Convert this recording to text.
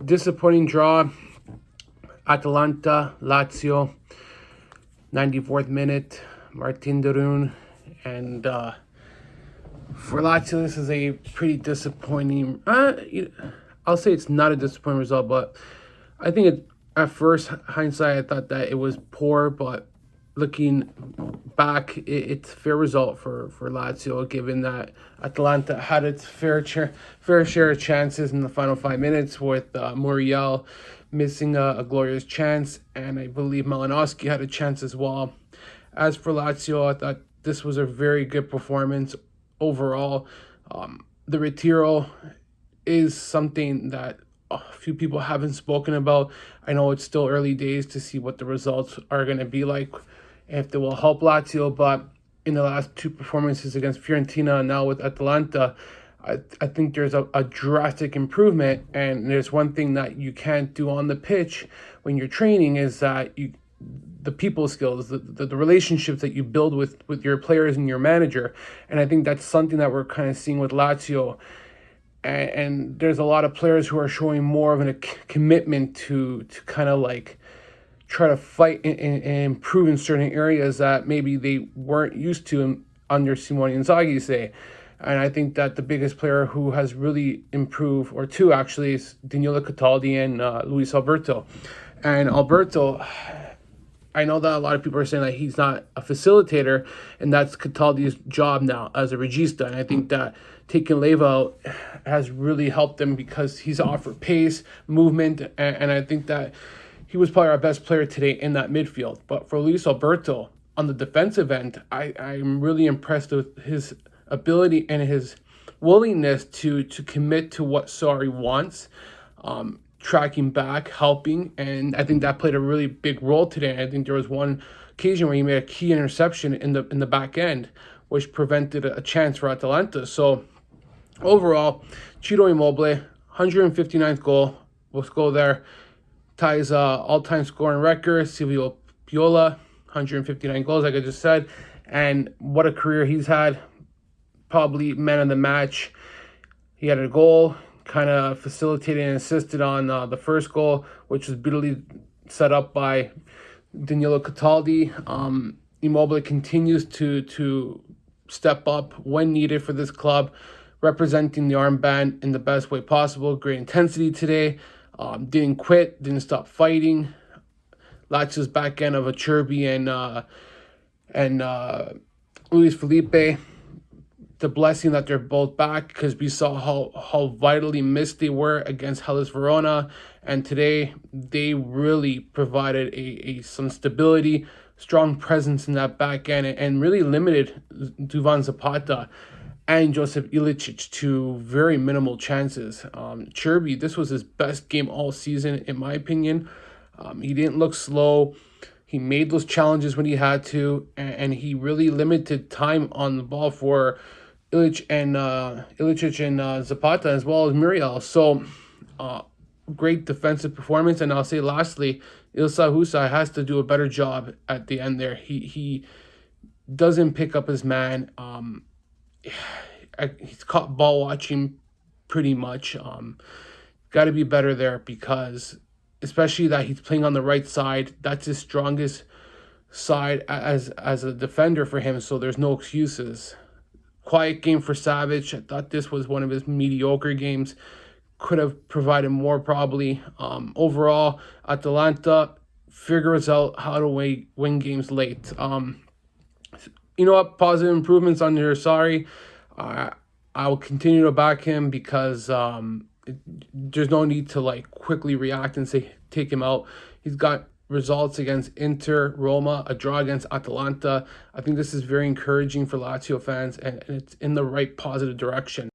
Disappointing draw. Atalanta, Lazio, 94th minute, Martin Darun. And for Lazio, this is a pretty disappointing... I'll say it's not a disappointing result, but I think at first hindsight, I thought that it was poor, but looking back, it's a fair result for Lazio, given that Atalanta had its fair share of chances in the final 5 minutes, with Muriel missing a glorious chance, and I believe Malinowski had a chance as well. As for Lazio, I thought this was a very good performance overall. The Retiro is something that a few people haven't spoken about. I know it's still early days to see what the results are going to be like, if they will help Lazio, but in the last two performances against Fiorentina and now with Atalanta, I think there's a drastic improvement. And there's one thing that you can't do on the pitch when you're training, is that the people skills, the relationships that you build with your players and your manager. And I think that's something that we're kind of seeing with Lazio. And there's a lot of players who are showing more of a commitment to kind of like try to fight and improve in certain areas that maybe they weren't used to under Simone Inzaghi, say. And I think that the biggest player who has really improved, or two actually, is Danilo Cataldi and Luis Alberto. And Alberto, I know that a lot of people are saying that he's not a facilitator, and that's Cataldi's job now as a regista. And I think that taking Leva out has really helped them, because he's offered pace, movement, and I think that he was probably our best player today in that midfield. But for Luis Alberto, on the defensive end, I'm really impressed with his ability and his willingness to commit to what Sarri wants, tracking back, helping, and I think that played a really big role today. I think there was one occasion where he made a key interception in the back end, which prevented a chance for Atalanta. So overall, Ciro Immobile, 159th goal. Let's go there. Ties all-time scoring record. Silvio Piola, 159 goals, like I just said. And what a career he's had. Probably man of the match. He had a goal, kind of facilitated and assisted on the first goal, which was beautifully set up by Danilo Cataldi. Immobile continues to step up when needed for this club, representing the armband in the best way possible. Great intensity today. Didn't quit, didn't stop fighting. Lazio's back end of Acerbi and Luis Felipe. The blessing that they're both back, because we saw how vitally missed they were against Hellas Verona, and today they really provided some stability, strong presence in that back end, and really limited Duvan Zapata and Josip Ilicic to very minimal chances. Cherby, this was his best game all season, in my opinion. He didn't look slow. He made those challenges when he had to, and he really limited time on the ball for Ilicic and Zapata, as well as Muriel. So great defensive performance. And I'll say lastly, Ilsa Husa has to do a better job at the end there. He doesn't pick up his man. He's caught ball watching pretty much. Got to be better there, because especially that he's playing on the right side. That's his strongest side as a defender for him, so there's no excuses. Quiet game for Savic. I thought this was one of his mediocre games. Could have provided more probably. Overall, Atalanta figures out how to win games late. You know what? Positive improvements under Sarri. I will continue to back him, because there's no need to quickly react and say take him out. He's got results against Inter, Roma, a draw against Atalanta. I think this is very encouraging for Lazio fans, and it's in the right positive direction.